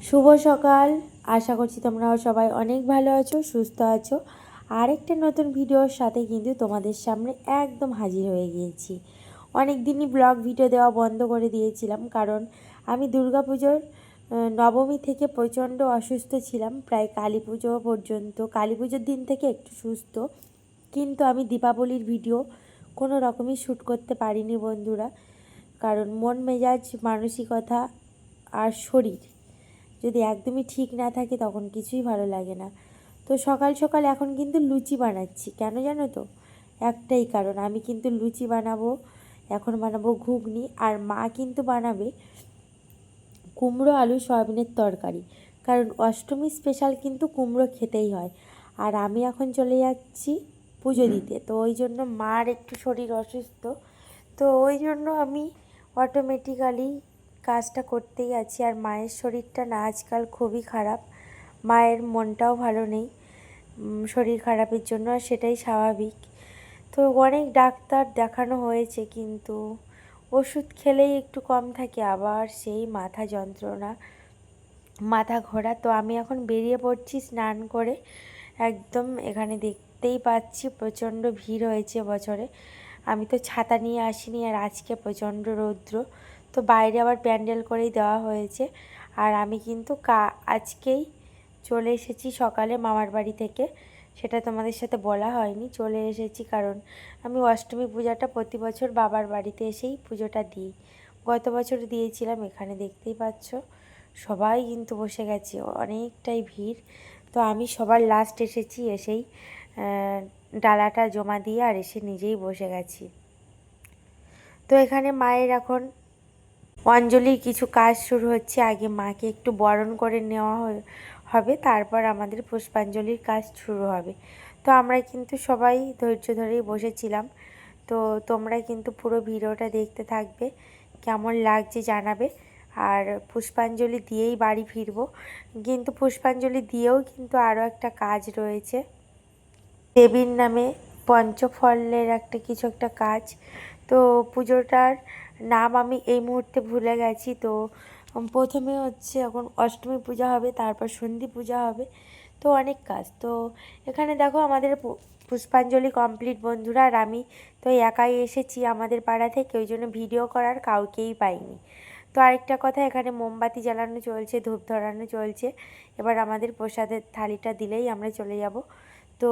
শুভ সকাল। আশা করছি তোমরাও সবাই অনেক ভালো আছো, সুস্থ আছো। আরেকটা নতুন ভিডিওর সাথে কিন্তু তোমাদের সামনে একদম হাজির হয়ে গিয়েছি। অনেক দিনই ব্লগ ভিডিও দেওয়া বন্ধ করে দিয়েছিলাম, কারণ আমি দুর্গাপুজোর নবমী থেকে প্রচণ্ড অসুস্থ ছিলাম, প্রায় কালী পুজো পর্যন্ত। কালী পুজোর দিন থেকে একটু সুস্থ, কিন্তু আমি দীপাবলির ভিডিও কোনো রকমই শ্যুট করতে পারিনি বন্ধুরা, কারণ মন মেজাজ মানসিকতা আর শরীর যদি একদমই ঠিক না থাকে তখন কিছুই ভালো লাগে না। তো সকাল সকাল এখন কিন্তু লুচি বানাচ্ছি, কেন জানো তো? একটাই কারণ, আমি কিন্তু লুচি বানাবো, এখন বানাবো ঘুগনি, আর মা কিন্তু বানাবে কুমড়ো আলু সয়াবিনের তরকারি, কারণ অষ্টমী স্পেশাল কিন্তু কুমড়ো খেতেই হয়। আর আমি এখন চলে যাচ্ছি পুজো দিতে, তো ওই জন্য মার একটু শরীর অসুস্থ, তো ওই জন্য আমি অটোমেটিক্যালি কাজটা করতেই আছি। আর মায়ের শরীরটা না আজকাল খুবই খারাপ, মায়ের মনটাও ভালো নেই শরীর খারাপের জন্য, আর সেটাই স্বাভাবিক। তো অনেক ডাক্তার দেখানো হয়েছে, কিন্তু ওষুধ খেলেই একটু কম থাকে, আবার সেই মাথা যন্ত্রণা, মাথা ঘোরা। তো আমি এখন বেরিয়ে পড়ছি স্নান করে, একদম এখানে দেখতেই পাচ্ছি প্রচণ্ড ভিড় হয়েছে বছরে। আমি তো ছাতা নিয়ে আসিনি, আর আজকে প্রচণ্ড রৌদ্র, তো বাইরে আবার প্যান্ডেল করেই দেওয়া হয়েছে। আর আমি কিন্তু আজকেই চলে এসেছি সকালে মামার বাড়ি থেকে, সেটা তোমাদের সাথে বলা হয়নি। চলে এসেছি কারণ আমি অষ্টমী পূজাটা প্রতি বছর বাবার বাড়িতে এসেই পুজোটা দিই। গত বছর দিয়েছিলাম, এখানে দেখতেই পাচ্ছ সবাই কিন্তু বসে গেছে, অনেকটাই ভিড়। তো আমি সবার লাস্ট এসেছি, এসেই ডালাটা জমা দিয়ে আর এসে নিজেই বসে গেছি। তো এখানে মায়ের এখন অঞ্জলির কিছু কাজ শুরু হচ্ছে, আগে মাকে একটু বরণ করে নেওয়া হবে, তারপর আমাদের পুষ্পাঞ্জলির কাজ শুরু হবে। তো আমরা কিন্তু সবাই ধৈর্য ধরেই বসেছিলাম। তো তোমরা কিন্তু পুরো ভিডিওটা দেখতে থাকবে, কেমন লাগছে জানাবে। আর পুষ্পাঞ্জলি দিয়েই বাড়ি ফিরবো, কিন্তু পুষ্পাঞ্জলি দিয়েও কিন্তু আরও একটা কাজ রয়েছে, দেবীর নামে পঞ্চফলের কিছু একটা কাজ। তো পুজোটার নাম আমি এই মুহূর্তে ভুলে গেছি। তো প্রথমে হচ্ছে এখন অষ্টমী পূজা হবে, তারপর সন্ধি পূজা হবে, তো অনেক কাজ। তো এখানে দেখো আমাদের পুষ্পাঞ্জলি কমপ্লিট বন্ধুরা, আর আমি তো একাই এসেছি আমাদের পাড়া থেকে, ওই জন্য ভিডিও করার কাউকেই পাইনি। তো আরেকটা কথা, এখানে মোমবাতি জ্বালানো চলছে, ধূপ ধরানো চলছে। এবার আমাদের প্রসাদের থালিটা দিলেই আমরা চলে যাব। তো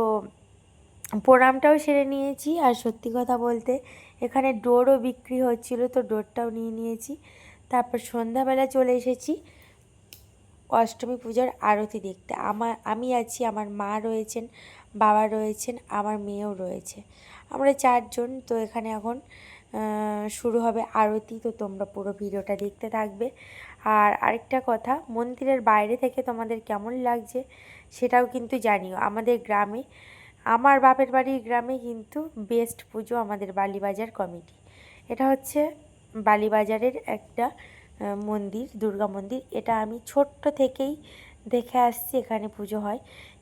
প্রণামটাও সেরে নিয়েছি, আর সত্যি কথা বলতে এখানে ডোরও বিক্রি হচ্ছিল, তো ডোরটাও নিয়ে নিয়েছি। তারপর সন্ধ্যাবেলা চলে এসেছি অষ্টমী পূজার আরতি দেখতে। আমি আছি, আমার মা রয়েছেন, বাবা রয়েছেন, আমার মেয়েও রয়েছে, আমরা চারজন। তো এখানে এখন শুরু হবে আরতি, তো তোমরা পুরো ভিডিওটা দেখতে থাকবে। আর আরেকটা কথা, মন্দিরের বাইরে থেকে তোমাদের কেমন লাগছে সেটাও কিন্তু জানিও। আমাদের গ্রামে, আমার বাপের বাড়ির গ্রামে কিন্তু বেস্ট পুজো আমাদের বালিবাজার কমিটি। এটা হচ্ছে বালিবাজারের একটা মন্দির, দুর্গা মন্দির। এটা আমি ছোট্ট থেকেই দেখে আসছি, এখানে পুজো হয়,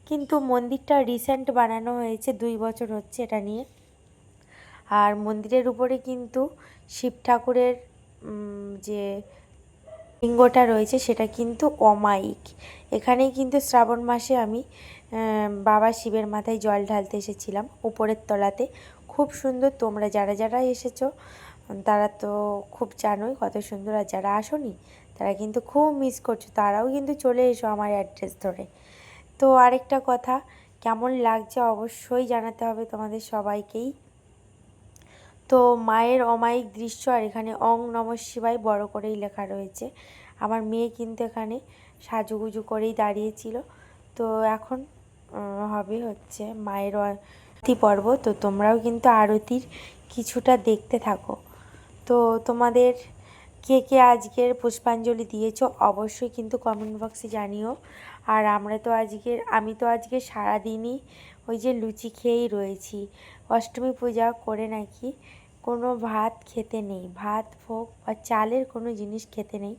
কিন্তু মন্দিরটা রিসেন্ট বানানো হয়েছে, 2 বছর হচ্ছে এটা নিয়ে। আর মন্দিরের উপরে কিন্তু শিব ঠাকুরের যে লিঙ্গটা রয়েছে সেটা কিন্তু অমায়িক। এখানেই কিন্তু শ্রাবণ মাসে আমি বাবা শিবের মাথায় জল ঢালতে এসেছিলাম উপরের তলাতে, খুব সুন্দর। তোমরা যারা যারা এসেছো তারা তো খুব জানোই কত সুন্দর, আর যারা আসোনি তারা কিন্তু খুব মিস করছো, তারাও কিন্তু চলে এসো আমার অ্যাড্রেস ধরে। তো আরেকটা কথা, কেমন লাগছে অবশ্যই জানাতে হবে তোমাদের সবাইকেই। তো মায়ের অমায়িক দৃশ্য, আর এখানে ওং নমঃ শিবায় বড় করেই লেখা রয়েছে। আমার মেয়ে কিন্তু এখানে সাজুগুজু করেই দাঁড়িয়েছিল। তো এখন হবে হচ্ছে মায়ের আরতি পর্ব, তো তোমরাও কিন্তু আরতির কিছুটা দেখতে থাকো। তো তোমাদের কে কে আজকের পুষ্পাঞ্জলি দিয়েছো অবশ্যই কিন্তু কমেন্ট বক্সে জানিও। আর আমি তো আজকে সারাদিনই ওই যে লুচি খেয়েই রয়েছি। অষ্টমী পূজা করে নাকি কোনো ভাত খেতে নেই, ভাত ভোগ বা চালের কোনো জিনিস খেতে নেই।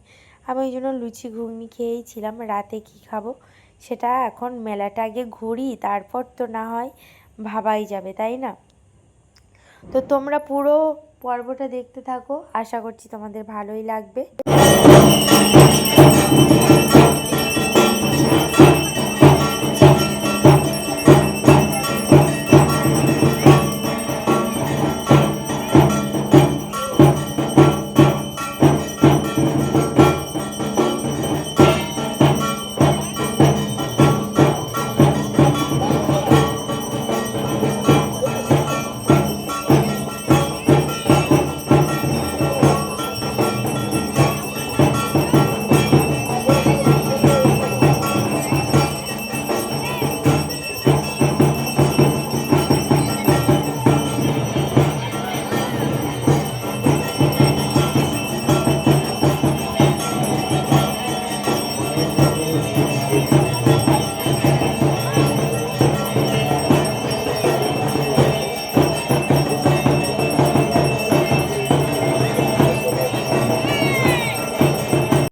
আমি ওই জন্য লুচি ঘুগনি খেয়েই ছিলাম। রাতে কী খাবো সেটা এখন মেলাটা আগে ঘুরি, তারপর তো না হয় ভাবাই যাবে, তাই না? তো তোমরা পুরো পর্বটা দেখতে থাকো, আশা করছি তোমাদের ভালোই লাগবে।